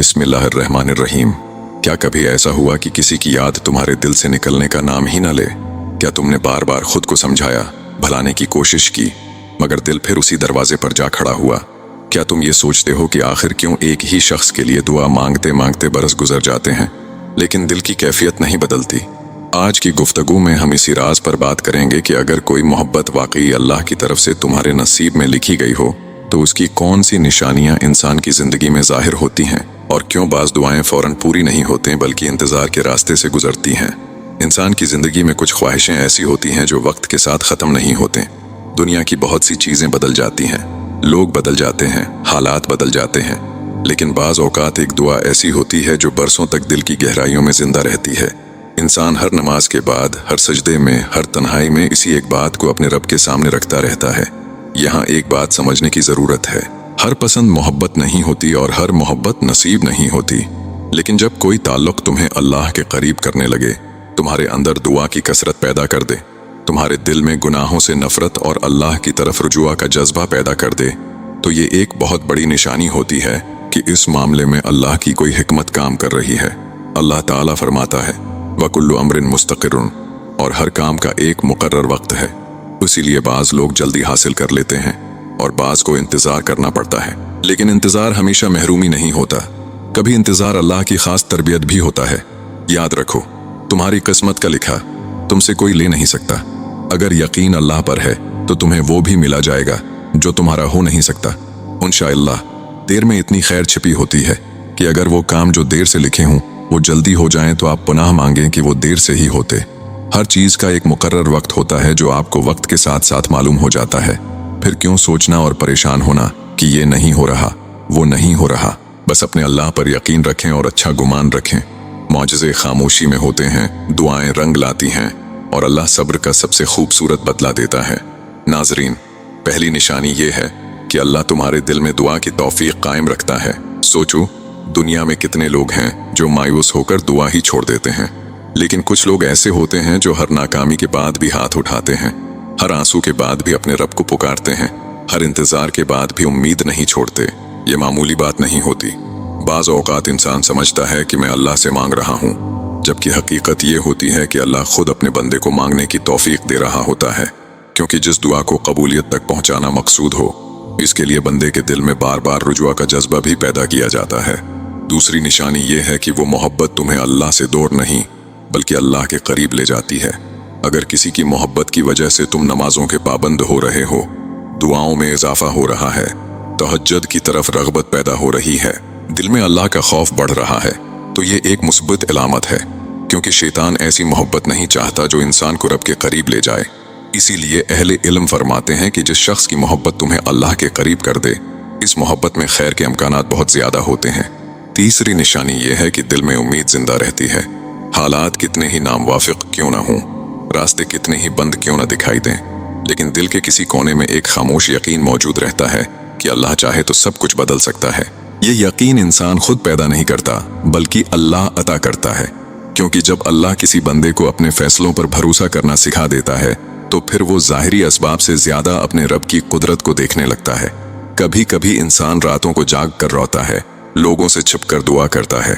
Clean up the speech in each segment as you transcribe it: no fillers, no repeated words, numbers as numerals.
बिस्मिल्लाहिर्रहमानिर्रहीम। क्या कभी ऐसा हुआ कि किसी की याद तुम्हारे दिल से निकलने का नाम ही ना ले? क्या तुमने बार बार खुद को समझाया, भलाने की कोशिश की, मगर दिल फिर उसी दरवाजे पर जा खड़ा हुआ? क्या तुम ये सोचते हो कि आखिर क्यों एक ही शख्स के लिए दुआ मांगते मांगते बरस गुजर जाते हैं, लेकिन दिल की कैफियत नहीं बदलती? आज की गुफ्तगू में हम इसी राज पर बात करेंगे कि अगर कोई मोहब्बत वाकई अल्लाह की तरफ से तुम्हारे नसीब में लिखी गई हो तो उसकी कौन सी निशानियां इंसान की जिंदगी में जाहिर होती हैं, और क्यों बाज दुआएं फौरन पूरी नहीं होती बल्कि इंतजार के रास्ते से गुजरती हैं। इंसान की जिंदगी में कुछ ख्वाहिशें ऐसी होती हैं जो वक्त के साथ खत्म नहीं होते। दुनिया की बहुत सी चीजें बदल जाती हैं, लोग बदल जाते हैं, हालात बदल जाते हैं, लेकिन बाज औकात एक दुआ ऐसी होती है जो बरसों तक दिल की गहराइयों में जिंदा रहती है। इंसान हर नमाज के बाद, हर सजदे में, हर तन्हाई में इसी एक बात को अपने रब के सामने रखता रहता है। यहाँ एक बात समझने की जरूरत है, हर पसंद मोहब्बत नहीं होती और हर मोहब्बत नसीब नहीं होती। लेकिन जब कोई ताल्लुक तुम्हें अल्लाह के करीब करने लगे, तुम्हारे अंदर दुआ की कसरत पैदा कर दे, तुम्हारे दिल में गुनाहों से नफरत और अल्लाह की तरफ रुजुआ का जज्बा पैदा कर दे, तो ये एक बहुत बड़ी निशानी होती है कि इस मामले में अल्लाह की कोई हिकमत काम कर रही है। अल्लाह ताला फरमाता है, वकुल्लु अम्रिन मुस्तकिरुन, और हर काम का एक मुकर्रर वक्त है। इसीलिए बाज लोग जल्दी हासिल कर लेते हैं और बाज को इंतजार करना पड़ता है। लेकिन इंतजार हमेशा महरूमी नहीं होता, कभी इंतजार अल्लाह की खास तरबियत भी होता है। याद रखो, तुम्हारी किस्मत का लिखा तुमसे कोई ले नहीं सकता। अगर यकीन अल्लाह पर है तो तुम्हें वो भी मिला जाएगा जो तुम्हारा हो नहीं सकता। इंशाअल्लाह देर में इतनी खैर छिपी होती है कि अगर वो काम जो देर से लिखे हों वो जल्दी हो जाएं तो आप पुनः मांगें कि वो देर से ही होते। हर चीज का एक मुकर्रर वक्त होता है जो आपको वक्त के साथ साथ मालूम हो जाता है। फिर क्यों सोचना और परेशान होना कि ये नहीं हो रहा, वो नहीं हो रहा। बस अपने अल्लाह पर यकीन रखें और अच्छा गुमान रखें। मौजज़े खामोशी में होते हैं, दुआएं रंग लाती हैं और अल्लाह सब्र का सबसे खूबसूरत बदला देता है। नाजरीन, पहली निशानी ये है कि अल्लाह तुम्हारे दिल में दुआ की तौफीक कायम रखता है। सोचो, दुनिया में कितने लोग हैं जो मायूस होकर दुआ ही छोड़ देते हैं, लेकिन कुछ लोग ऐसे होते हैं जो हर नाकामी के बाद भी हाथ उठाते हैं, हर आंसू के बाद भी अपने रब को पुकारते हैं, हर इंतजार के बाद भी उम्मीद नहीं छोड़ते। ये मामूली बात नहीं होती। बाज औकात इंसान समझता है कि मैं अल्लाह से मांग रहा हूँ, जबकि हकीकत ये होती है कि अल्लाह खुद अपने बंदे को मांगने की तौफीक दे रहा होता है, क्योंकि जिस दुआ को कबूलियत तक पहुँचाना मकसूद हो, इसके लिए बंदे के दिल में बार बार रुजुआ का जज्बा भी पैदा किया जाता है। दूसरी निशानी ये है कि वो मोहब्बत तुम्हें अल्लाह से दूर नहीं बल्कि अल्लाह के करीब ले जाती है। अगर किसी की मोहब्बत की वजह से तुम नमाजों के पाबंद हो रहे हो, दुआओं में इजाफा हो रहा है, तहज्जुद की तरफ रगबत पैदा हो रही है, दिल में अल्लाह का खौफ बढ़ रहा है, तो ये एक मुस्बित इलामत है, क्योंकि शैतान ऐसी मोहब्बत नहीं चाहता जो इंसान को रब के करीब ले जाए। इसीलिए अहले इल्म फरमाते हैं कि जिस शख्स की मोहब्बत तुम्हें अल्लाह के करीब कर दे, इस मोहब्बत में खैर के इम्कानात बहुत ज्यादा होते हैं। तीसरी निशानी ये है कि दिल में उम्मीद जिंदा रहती है। हालात कितने ही नामुवाफिक क्यों ना हों, रास्ते कितने ही बंद क्यों ना दिखाई दें, लेकिन दिल के किसी कोने में एक खामोश यकीन मौजूद रहता है कि अल्लाह चाहे तो सब कुछ बदल सकता है। ये यकीन इंसान खुद पैदा नहीं करता बल्कि अल्लाह अता करता है, क्योंकि जब अल्लाह किसी बंदे को अपने फैसलों पर भरोसा करना सिखा देता है तो फिर वो ज़ाहिरी असबाब से ज्यादा अपने रब की कुदरत को देखने लगता है। कभी कभी इंसान रातों को जाग कर रोता है, लोगों से छिपकर दुआ करता है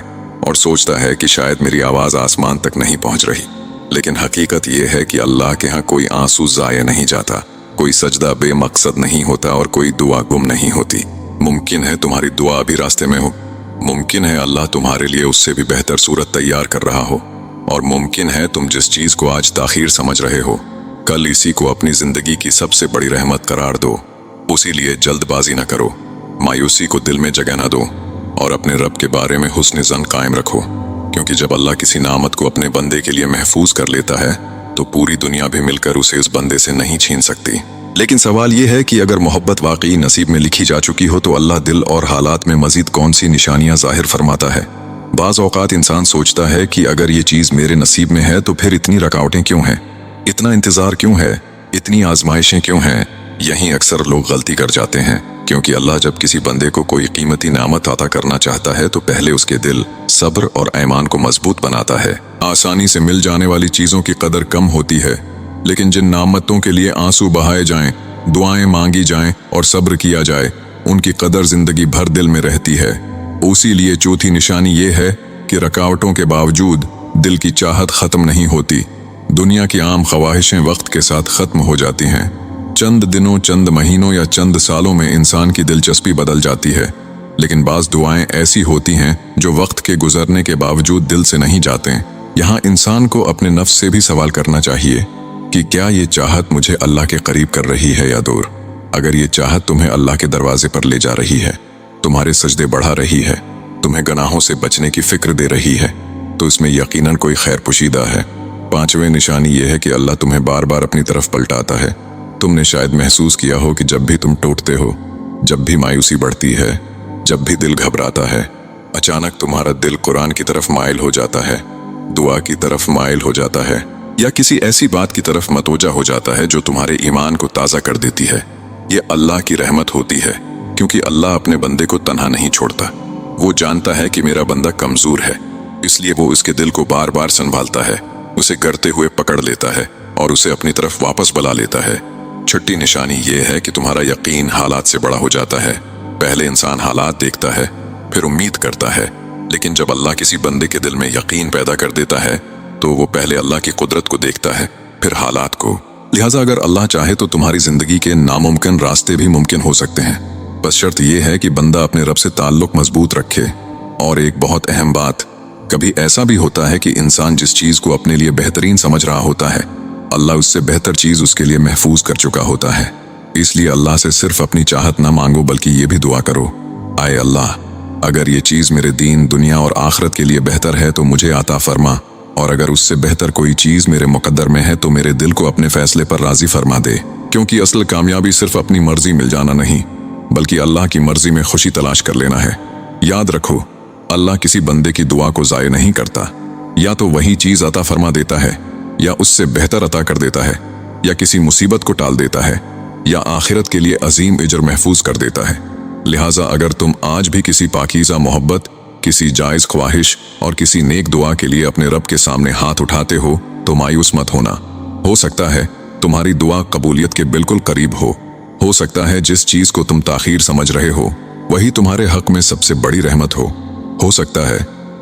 और सोचता है कि शायद मेरी आवाज आसमान तक नहीं पहुंच रही, लेकिन हकीकत यह है कि अल्लाह के यहाँ कोई आंसू जाया नहीं जाता, कोई सजदा बेमकसद नहीं होता और कोई दुआ गुम नहीं होती। मुमकिन है तुम्हारी दुआ अभी रास्ते में हो, मुमकिन है अल्लाह तुम्हारे लिए उससे भी बेहतर सूरत तैयार कर रहा हो, और मुमकिन है तुम जिस चीज को आज ताखीर समझ रहे हो, कल इसी को अपनी जिंदगी की सबसे बड़ी रहमत करार दो। उसी लिए जल्दबाजी न करो, मायूसी को दिल में जगह न दो और अपने रब के बारे में हुस्न ज़न कायम रखो, क्योंकि जब अल्लाह किसी नामत को अपने बंदे के लिए महफूज कर लेता है तो पूरी दुनिया भी मिलकर उसे उस बंदे से नहीं छीन सकती। लेकिन सवाल यह है कि अगर मोहब्बत वाकई नसीब में लिखी जा चुकी हो तो अल्लाह दिल और हालात में मजीद कौन सी निशानियां जाहिर फरमाता है। बाज औकात इंसान सोचता है कि अगर ये चीज़ मेरे नसीब में है तो फिर इतनी रुकावटें क्यों हैं, इतना इंतज़ार क्यों है, इतनी आजमाइशें क्यों हैं। यहीं अक्सर लोग गलती कर जाते हैं, क्योंकि अल्लाह जब किसी बंदे को कोई कीमती नामत अता करना चाहता है तो पहले उसके दिल, सब्र और ईमान को मजबूत बनाता है। आसानी से मिल जाने वाली चीज़ों की कदर कम होती है, लेकिन जिन नामतों के लिए आंसू बहाए जाएं, दुआएं मांगी जाएं और सब्र किया जाए, उनकी कदर जिंदगी भर दिल में रहती है। उसी लिए चौथी निशानी ये है कि रुकावटों के बावजूद दिल की चाहत ख़त्म नहीं होती। दुनिया की आम ख्वाहिशें वक्त के साथ ख़त्म हो जाती हैं। चंद दिनों, चंद महीनों या चंद सालों में इंसान की दिलचस्पी बदल जाती है, लेकिन बाज़ दुआएं ऐसी होती हैं जो वक्त के गुजरने के बावजूद दिल से नहीं जाते। यहाँ इंसान को अपने नफ्स से भी सवाल करना चाहिए कि क्या ये चाहत मुझे अल्लाह के करीब कर रही है या दूर। अगर ये चाहत तुम्हें अल्लाह के दरवाजे पर ले जा रही है, तुम्हारे सजदे बढ़ा रही है, तुम्हें गुनाहों से बचने की फिक्र दे रही है, तो इसमें यकीनन कोई खैर पुशीदा है। पांचवें निशानी ये है कि अल्लाह तुम्हें बार बार अपनी तरफ पलटाता है। तुमने शायद महसूस किया हो कि जब भी तुम टूटते हो, जब भी मायूसी बढ़ती है, जब भी दिल घबराता है, अचानक तुम्हारा दिल कुरान की तरफ माइल हो जाता है, दुआ की तरफ माइल हो जाता है, या किसी ऐसी बात की तरफ मतवजा हो जाता है जो तुम्हारे ईमान को ताज़ा कर देती है। ये अल्लाह की रहमत होती है, क्योंकि अल्लाह अपने बंदे को तन्हा नहीं छोड़ता। वो जानता है कि मेरा बंदा कमजोर है, इसलिए वो उसके दिल को बार बार संभालता है, उसे गिरते हुए पकड़ लेता है और उसे अपनी तरफ वापस बुला लेता है। छठी निशानी ये है कि तुम्हारा यकीन हालात से बड़ा हो जाता है। पहले इंसान हालात देखता है, फिर उम्मीद करता है, लेकिन जब अल्लाह किसी बंदे के दिल में यकीन पैदा कर देता है तो वो पहले अल्लाह की कुदरत को देखता है, फिर हालात को। लिहाजा अगर अल्लाह चाहे तो तुम्हारी जिंदगी के नामुमकिन रास्ते भी मुमकिन हो सकते हैं। बस शर्त यह है कि बंदा अपने रब से ताल्लुक मजबूत रखे। और एक बहुत अहम बात, कभी ऐसा भी होता है कि इंसान जिस चीज को अपने लिए बेहतरीन समझ रहा होता है, अल्लाह उससे बेहतर चीज उसके लिए महफूज कर चुका होता है। इसलिए अल्लाह से सिर्फ अपनी चाहत ना मांगो, बल्कि ये भी दुआ करो, आए अल्लाह, अगर ये चीज मेरे दीन, दुनिया और आखिरत के लिए बेहतर है तो मुझे अता फरमा, और अगर उससे बेहतर कोई चीज मेरे मुकद्दर में है तो मेरे दिल को अपने फैसले पर राजी फरमा दे। क्योंकि असल कामयाबी सिर्फ अपनी मर्जी मिल जाना नहीं, बल्कि अल्लाह की मर्जी में खुशी तलाश कर लेना है। याद रखो, अल्लाह किसी बंदे की दुआ को ज़ाय नहीं करता। या तो वही चीज अता फरमा देता है, या उससे बेहतर अता कर देता है, या किसी मुसीबत को टाल देता है, या आखिरत के लिए अजीम इजर महफूज कर देता है। लिहाजा अगर तुम आज भी किसी पाकीज़ा मोहब्बत, किसी जायज़ ख्वाहिश और किसी नेक दुआ के लिए अपने रब के सामने हाथ उठाते हो तो मायूस मत होना। हो सकता है तुम्हारी दुआ कबूलियत के बिल्कुल करीब हो सकता है जिस चीज को तुम ताखीर समझ रहे हो वही तुम्हारे हक में सबसे बड़ी रहमत हो सकता है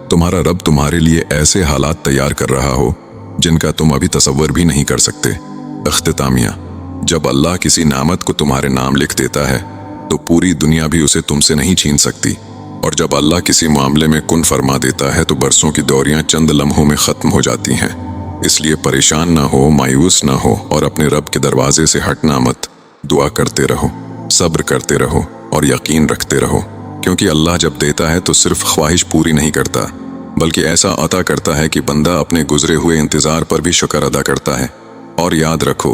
तुम्हारा रब तुम्हारे लिए ऐसे हालात तैयार कर रहा हो जिनका तुम अभी तसव्वुर भी नहीं कर सकते। इख्तितामिया, जब अल्लाह किसी नामत को तुम्हारे नाम लिख देता है तो पूरी दुनिया भी उसे तुमसे नहीं छीन सकती, और जब अल्लाह किसी मामले में कुन फरमा देता है तो बरसों की दौरियां चंद लम्हों में ख़त्म हो जाती हैं। इसलिए परेशान ना हो, मायूस ना हो, और अपने रब के दरवाजे से हटना मत। दुआ करते रहो, सब्र करते रहो और यकीन रखते रहो, क्योंकि अल्लाह जब देता है तो सिर्फ ख्वाहिश पूरी नहीं करता, बल्कि ऐसा अता करता है कि बंदा अपने गुजरे हुए इंतज़ार पर भी शुक्र अदा करता है। और याद रखो,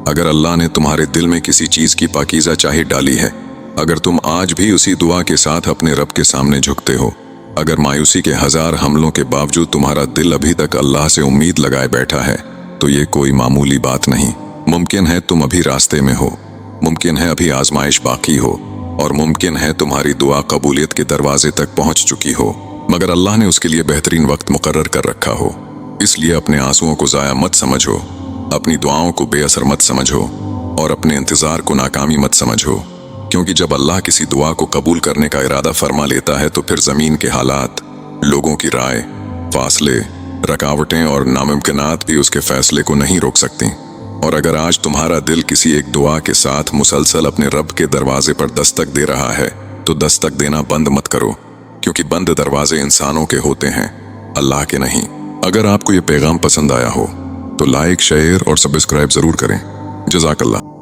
अगर अल्लाह ने तुम्हारे दिल में किसी चीज़ की पाकीज़ा चाहत डाली है, अगर तुम आज भी उसी दुआ के साथ अपने रब के सामने झुकते हो, अगर मायूसी के 1000 हमलों के बावजूद तुम्हारा दिल अभी तक अल्लाह से उम्मीद लगाए बैठा है, तो ये कोई मामूली बात नहीं। मुमकिन है तुम अभी रास्ते में हो, मुमकिन है अभी आजमाइश बाकी हो, और मुमकिन है तुम्हारी दुआ कबूलियत के दरवाजे तक पहुंच चुकी हो, मगर अल्लाह ने उसके लिए बेहतरीन वक्त मुकर्रर कर रखा हो। इसलिए अपने आंसुओं को ज़ाया मत समझो, अपनी दुआओं को बेअसर मत समझो, और अपने इंतज़ार को नाकामी मत समझो, क्योंकि जब अल्लाह किसी दुआ को कबूल करने का इरादा फरमा लेता है तो फिर ज़मीन के हालात, लोगों की राय, फासले, रुकावटें और नामुमकिनात भी उसके फैसले को नहीं रोक सकती। और अगर आज तुम्हारा दिल किसी एक दुआ के साथ मुसलसल अपने रब के दरवाजे पर दस्तक दे रहा है, तो दस्तक देना बंद मत करो, क्योंकि बंद दरवाजे इंसानों के होते हैं, अल्लाह के नहीं। अगर आपको ये पैगाम पसंद आया हो तो लाइक, शेयर और सब्सक्राइब ज़रूर करें। जज़ाकल्लाह।